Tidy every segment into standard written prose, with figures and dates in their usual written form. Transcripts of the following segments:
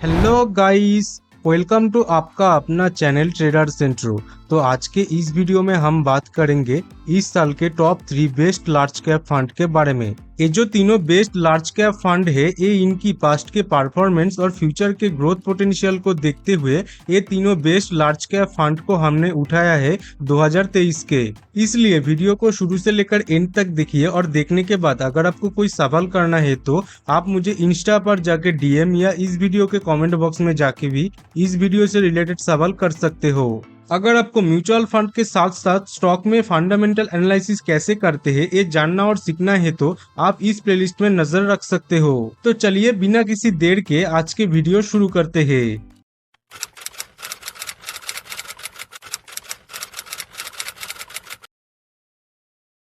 Hello guys, welcome to आपका अपना channel trader सेंट्रो। तो आज के इस वीडियो में हम बात करेंगे इस साल के top 3 best large cap fund के बारे में। ये जो तीनों बेस्ट लार्ज कैप फंड है, ये इनकी पास्ट के परफॉर्मेंस और फ्यूचर के ग्रोथ पोटेंशियल को देखते हुए ये तीनों बेस्ट लार्ज कैप फंड को हमने उठाया है 2023 के। इसलिए वीडियो को शुरू से लेकर एंड तक देखिए और देखने के बाद अगर आपको कोई सवाल करना है तो आप मुझे इंस्टा पर जाके डीएम या इस वीडियो के कमेंट बॉक्स में जाके भी इस वीडियो से रिलेटेड सवाल कर सकते हो। अगर आपको म्यूचुअल फंड के साथ साथ स्टॉक में फंडामेंटल एनालिसिस कैसे करते हैं ये जानना और सीखना है तो आप इस प्लेलिस्ट में नजर रख सकते हो। तो चलिए बिना किसी देर के आज के वीडियो शुरू करते हैं।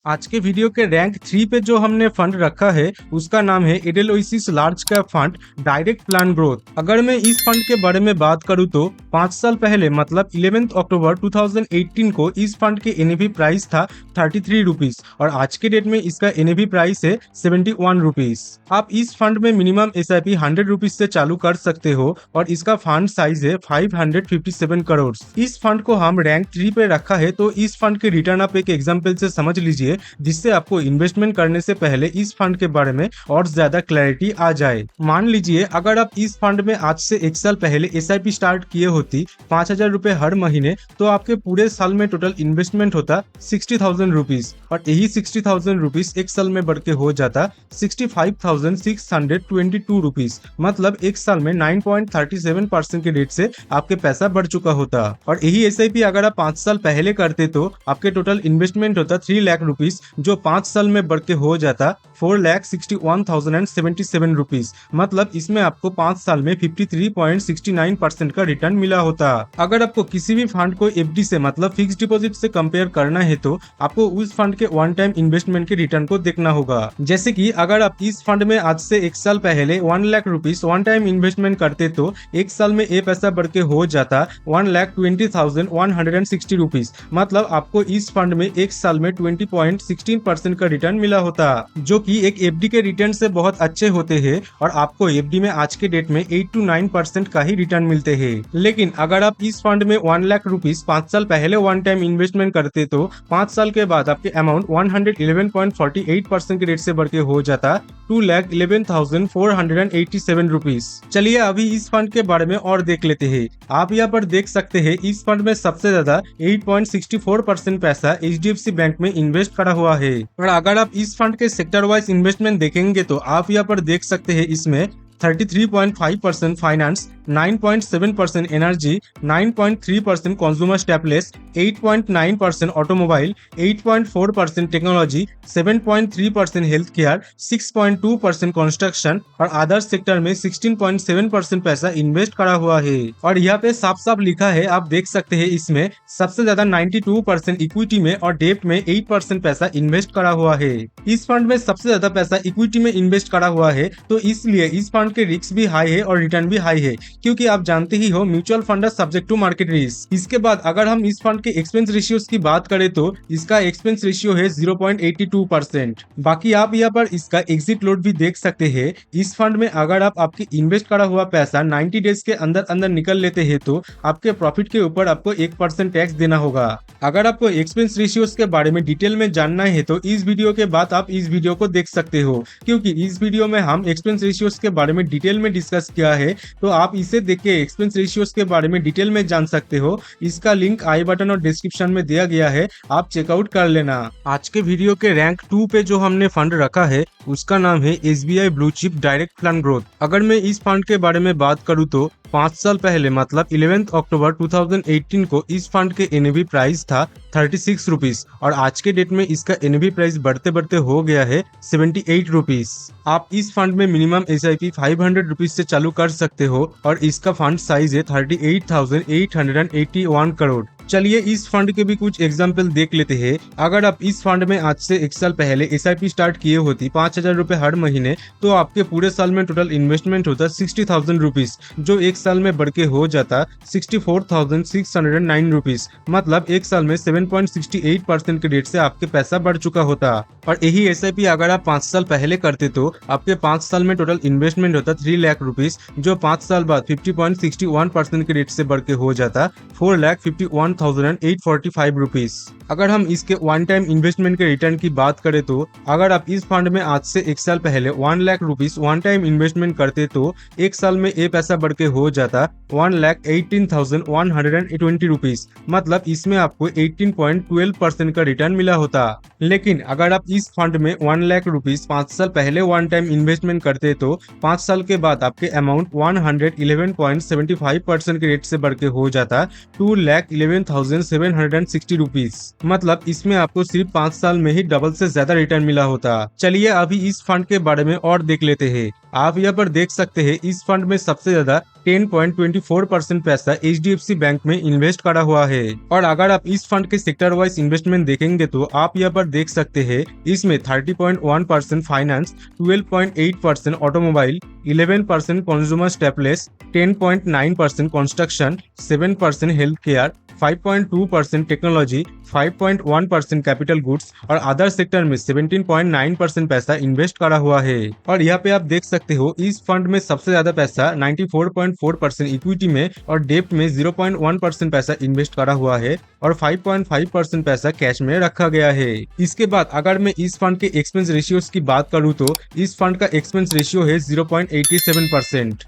आज के वीडियो के रैंक 3 पे जो हमने फंड रखा है उसका नाम है Edelweiss large cap fund direct plan growth. अगर मैं इस फंड के बारे में बात करूं तो 5 साल पहले मतलब 11 अक्टूबर 2018 को इस फंड के एनएवी प्राइस था 33 रुपीज और आज के डेट में इसका एनएवी प्राइस है 71 रुपीज। आप इस फंड में मिनिमम एसआईपी 100 रुपीज से चालू कर सकते हो और इसका फंड साइज है 557 करोड़। इस फंड को हम रैंक 3 पे रखा है तो इस फंड के रिटर्न आप एक एग्जाम्पल से समझ लीजिए जिससे आपको इन्वेस्टमेंट करने से पहले इस फंड के बारे में और ज्यादा क्लैरिटी आ जाए। मान लीजिए अगर आप इस फंड में आज से 1 साल पहले एसआईपी स्टार्ट किए होती 5,000 रुपए हर महीने तो आपके पूरे साल में टोटल इन्वेस्टमेंट होता 60,000 रुपीज और यही 60,000 रुपीज एक साल में बढ़ के हो जाता 65,622 रुपीज। मतलब एक साल में 9.37% के रेट से आपके पैसा बढ़ चुका होता। और यही एसआईपी अगर आप 5 साल पहले करते तो आपके टोटल इन्वेस्टमेंट होता 3 लाख रुपीज जो 5 साल में बढ़ के हो जाता 4,61,077 रुपीज। मतलब इसमें आपको 5 साल में 53.69% का रिटर्न मिला होता। अगर आपको किसी भी फंड को एफडी से मतलब फिक्स डिपॉजिट से कंपेयर करना है तो आपको उस फंड के वन टाइम इन्वेस्टमेंट के रिटर्न को देखना होगा। जैसे कि अगर आप इस फंड में आज से 1 साल पहले 1 lakh rupees one time investment करते तो एक साल में ये पैसा बढ़ के हो जाता 1,20,160 रुपीज। मतलब आपको इस फंड में एक साल में 20.16% का रिटर्न मिला होता, जो कि एक एफडी के रिटर्न से बहुत अच्छे होते हैं और आपको एफडी में आज के डेट में 8 to 9% का ही रिटर्न मिलते हैं। लेकिन अगर आप इस फंड में 1 लाख रुपीज 5 साल पहले वन टाइम इन्वेस्टमेंट करते तो 5 साल के बाद आपके अमाउंट 111.48% के रेट से बढ़ के हो जाता 2,11,487 रुपीज। चलिए अभी इस फंड के बारे में और देख लेते हैं। आप यहाँ पर देख सकते हैं इस फंड में सबसे ज्यादा 8.64% पैसा एचडीएफसी बैंक में इन्वेस्ट करा हुआ है। और अगर आप इस फंड के सेक्टर वाइज इन्वेस्टमेंट देखेंगे तो आप यहाँ पर देख सकते हैं इसमें 33.5% finance, 9.7% energy, 9.3% consumer stepless, 8.9% automobile, 8.4% technology, 7.3% health care, 6.2% construction और अदर सेक्टर में 16.7% पैसा इन्वेस्ट करा हुआ है। और यहाँ पे साफ साफ लिखा है, आप देख सकते हैं इसमें सबसे ज्यादा 92% इक्विटी में और डेब्ट में 8% पैसा इन्वेस्ट करा हुआ है। इस फंड में सबसे ज्यादा पैसा इक्विटी में इन्वेस्ट करा हुआ है तो इसलिए इस फंड के रिस्क भी हाई है और रिटर्न भी हाई है, क्योंकि आप जानते ही हो mutual fund subject to market risk. इसके बाद अगर हम इस फंड के एक्सपेंस रेशियोज की बात करें तो इसका एक्सपेंस रेशियो है 0.82%। बाकी आप यहाँ पर इसका एग्जिट लोड भी देख सकते हैं। इस फंड में अगर आप आपके इन्वेस्ट करा हुआ पैसा 90 डेज के अंदर अंदर निकल लेते हैं तो आपके प्रॉफिट के ऊपर आपको 1% टैक्स देना होगा। अगर आपको एक्सपेंस रेशियोज के बारे में डिटेल में जानना है तो इस वीडियो के बाद आप इस वीडियो को देख सकते हो, क्योंकि इस वीडियो में हम एक्सपेंस रेशियोज के बारे में डिटेल में डिस्कस किया है। तो आप इसे देख के एक्सपेंस रेशियोज के बारे में डिटेल में जान सकते हो। इसका लिंक आई बटन और डिस्क्रिप्शन में दिया गया है, आप चेकआउट कर लेना। आज के वीडियो के रैंक 2 पे जो हमने फंड रखा है उसका नाम है SBI blue chip direct plan growth. अगर मैं इस फंड के बारे में बात करूँ तो 5 साल पहले मतलब 11 अक्टूबर 2018 को इस फंड के एनएवी प्राइस था 36 रुपीज और आज के डेट में इसका एनएवी प्राइस बढ़ते बढ़ते हो गया है 78 रुपीज। आप इस फंड में मिनिमम एसआईपी 500 रुपीज से चालू कर सकते हो और इसका फंड साइज है 38,881 करोड़। चलिए इस फंड के भी कुछ एग्जाम्पल देख लेते हैं। अगर आप इस फंड में आज से 1 साल पहले SIP स्टार्ट किए होती 5,000 रुपए हर महीने, तो आपके पूरे साल में टोटल इन्वेस्टमेंट होता 60,000 रुपीज, जो 1 साल में बढ़ के हो जाता 64,609 रुपीज। मतलब 1 साल में 7.68% के रेट से आपके पैसा बढ़ चुका होता। और यही SIP अगर आप 5 साल पहले करते तो आपके 5 साल में टोटल इन्वेस्टमेंट होता 3 लाख रुपीज, जो 5 साल बाद 50.61% के रेट से बढ़ के हो जाता 4,51,845 रुपीज। अगर हम इसके वन टाइम इन्वेस्टमेंट के रिटर्न की बात करें तो अगर आप इस फंड में आज से 1 साल पहले 1 lakh rupees one time investment करते तो 1 साल में ये पैसा बढ़ के हो जाता 1,18,120 रुपीज। मतलब इसमें आपको 18.12% का रिटर्न मिला होता। लेकिन अगर आप इस फंड में 1 लाख रुपीज 5 साल पहले वन टाइम इन्वेस्टमेंट करते तो 5 साल के बाद आपके अमाउंट 111.75% के रेट से बढ़ के हो जाता 2,11,760 रुपीज। मतलब इसमें आपको सिर्फ 5 साल में ही डबल से ज्यादा रिटर्न मिला होता। चलिए अभी इस फंड के बारे में और देख लेते हैं। आप यहाँ पर देख सकते हैं इस फंड में सबसे ज्यादा 10.24% पैसा HDFC बैंक में इन्वेस्ट करा हुआ है। और अगर आप इस फंड के सेक्टर वाइज इन्वेस्टमेंट देखेंगे तो आप यहाँ पर देख सकते हैं इसमें 30.1% finance, 12.8% automobile, 11% consumer stepless, 10.9% construction, 7% health care, 5.2% technology, 5.1% capital goods और अदर सेक्टर में 17.9% पैसा इन्वेस्ट करा हुआ है। और यहाँ पे आप देख सकते हो इस फंड में सबसे ज्यादा पैसा 94.4% इक्विटी में और डेब्ट में 0.1% पैसा इन्वेस्ट करा हुआ है और 5.5% पैसा कैश में रखा गया है। इसके बाद अगर मैं इस फंड के एक्सपेंस रेशियोज की बात करूँ तो इस फंड का एक्सपेंस रेशियो है 0.87%।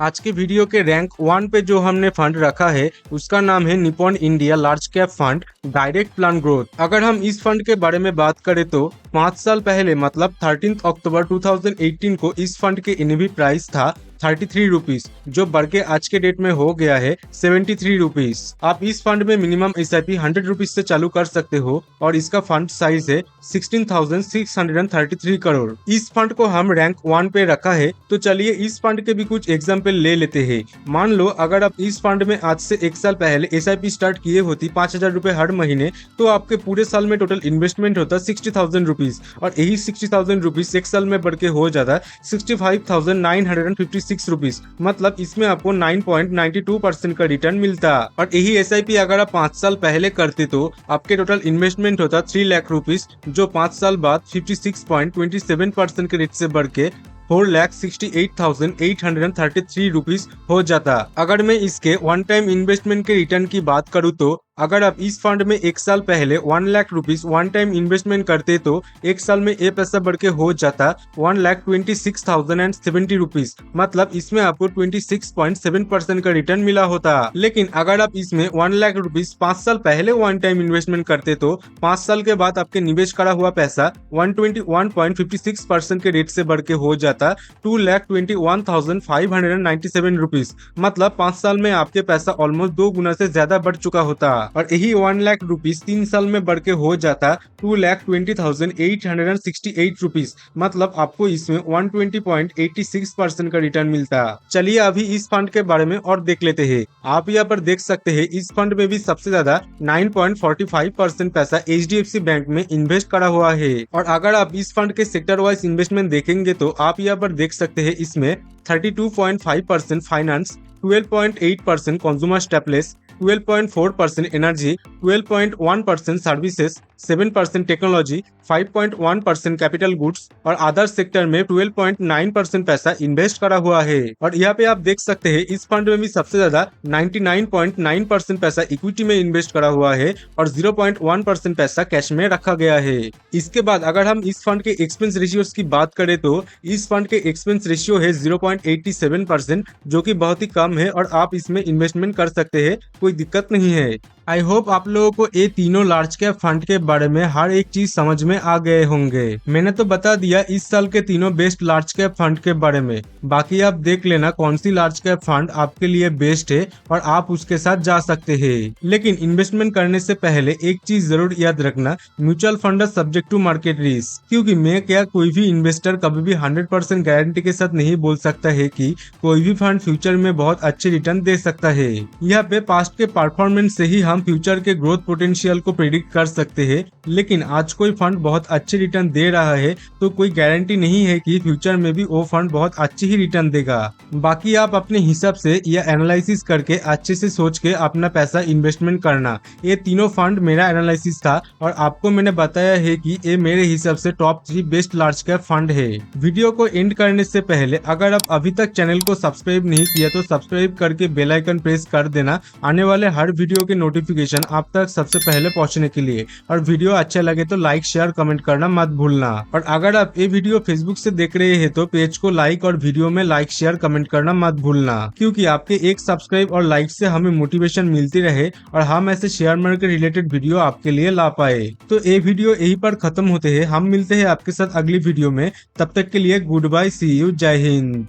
आज के वीडियो के रैंक 1 पे जो हमने फंड रखा है उसका नाम है Nippon India large cap fund direct plan growth. अगर हम इस फंड के बारे में बात करें तो 5 साल पहले मतलब 13 अक्टूबर 2018 को इस फंड के NAV प्राइस था 33 रुपीज, जो बढ़ के आज के डेट में हो गया है 73 रुपीज। आप इस फंड में मिनिमम SIP 100 रुपीज से चालू कर सकते हो और इसका फंड साइज है 16,633 करोड़। इस फंड को हम रैंक 1 पे रखा है। तो चलिए इस फंड के भी कुछ एग्जाम्पल ले लेते हैं। मान लो अगर आप इस फंड में आज से 1 साल पहले SIP स्टार्ट किए होती 5,000 रुपए हर महीने, तो आपके पूरे साल में टोटल इन्वेस्टमेंट होता 60,000 रुपीज और यही 60,000 रुपीज 1 साल में बढ़ के हो जाता 65,956 रुपीज। मतलब इसमें आपको 9.92% का रिटर्न मिलता। और यही SIP अगर आप 5 साल पहले करते तो आपके टोटल इन्वेस्टमेंट होता 3 लाख रुपीज, जो 5 साल बाद 56.27% के रेट से बढ़ के 4,68,833 रुपीज हो जाता। अगर मैं इसके वन टाइम इन्वेस्टमेंट के रिटर्न की बात करूँ तो अगर आप इस फंड में 1 साल पहले 1 lakh rupees one time investment करते तो 1 साल में ये पैसा बढ़ के हो जाता 1,26,070 रुपीज। मतलब इसमें आपको 26.7% का रिटर्न मिला होता। लेकिन अगर आप इसमें 1 लाख रुपीज 5 साल पहले वन टाइम इन्वेस्टमेंट करते तो 5 साल के बाद आपके निवेश करा हुआ पैसा 121.56% के रेट से बढ़ के हो जाता 2,21,597 रुपीज। मतलब 5 साल में आपके पैसा ऑलमोस्ट 2 गुना से ज्यादा बढ़ चुका होता। और यही 1 लाख रुपीज 3 साल में बढ़ के हो जाता 2,20,868 रुपीज। मतलब आपको इसमें 120.86% का रिटर्न मिलता। चलिए अभी इस फंड के बारे में और देख लेते हैं। आप यहाँ पर देख सकते हैं इस फंड में भी सबसे ज्यादा 9.45% पैसा HDFC बैंक में इन्वेस्ट करा हुआ है। और अगर आप इस फंड के सेक्टर वाइज इन्वेस्टमेंट देखेंगे तो आप यहाँ पर देख सकते हैं इसमें 32.5% finance, 12.8% consumer stepless, 12.4% energy, 12.1% services, 7% technology, 5.1% capital goods और अदर सेक्टर में 12.9% पैसा इन्वेस्ट करा हुआ है। और यहाँ पे आप देख सकते हैं इस फंड में भी सबसे ज्यादा 99.9% पैसा इक्विटी में इन्वेस्ट करा हुआ है और 0.1% पैसा कैश में रखा गया है। इसके बाद अगर हम इस फंड के एक्सपेंस रेशियोज की बात करें तो इस फंड के एक्सपेंस रेशियो है 0.87%, जो कि बहुत ही कम है और आप इसमें इन्वेस्टमेंट कर सकते हैं, कोई दिक्कत नहीं है। आई होप आप लोगों को ये तीनों लार्ज कैप फंड के बारे में हर एक चीज समझ में आ गए होंगे। मैंने तो बता दिया इस साल के तीनों बेस्ट लार्ज कैप फंड के बारे में। बाकी आप देख लेना कौन सी लार्ज कैप फंड आपके लिए बेस्ट है और आप उसके साथ जा सकते हैं। लेकिन इन्वेस्टमेंट करने से पहले एक चीज जरूर याद रखना, mutual fund subject to market risk. क्योंकि मैं क्या कोई भी इन्वेस्टर कभी भी 100% गारंटी के साथ नहीं बोल सकता है कि कोई भी फंड फ्यूचर में बहुत अच्छे रिटर्न दे सकता है। यहाँ पे पास्ट के परफॉर्मेंस से ही हम हम फ्यूचर के ग्रोथ पोटेंशियल को प्रेडिक्ट कर सकते हैं, लेकिन आज कोई फंड बहुत अच्छे रिटर्न दे रहा है तो कोई गारंटी नहीं है कि फ्यूचर में भी वो फंड बहुत अच्छी ही रिटर्न देगा। बाकी आप अपने हिसाब से या एनालिसिस करके अच्छे से सोच के अपना पैसा इन्वेस्टमेंट करना। ये तीनों फंड मेरा एनालिसिस था और आपको मैंने बताया है कि ये मेरे हिसाब से top 3 best large cap fund है। वीडियो को एंड करने से पहले अगर आप अभी तक चैनल को सब्सक्राइब नहीं किया तो सब्सक्राइब करके बेल आइकन प्रेस कर देना आने वाले हर वीडियो के नोटिफिकेशन आप तक सबसे पहले पहुंचने के लिए। और वीडियो अच्छा लगे तो लाइक शेयर कमेंट करना मत भूलना। और अगर आप ये वीडियो फेसबुक से देख रहे हैं तो पेज को लाइक और वीडियो में लाइक शेयर कमेंट करना मत भूलना, क्योंकि आपके एक सब्सक्राइब और लाइक से हमें मोटिवेशन मिलती रहे और हम ऐसे शेयर मार्केट रिलेटेड वीडियो आपके लिए ला पाए। तो ये वीडियो यहीं पर खत्म होते हैं। हम मिलते हैं आपके साथ अगली वीडियो में। तब तक के लिए गुड बाय, सी यू, जय हिंद।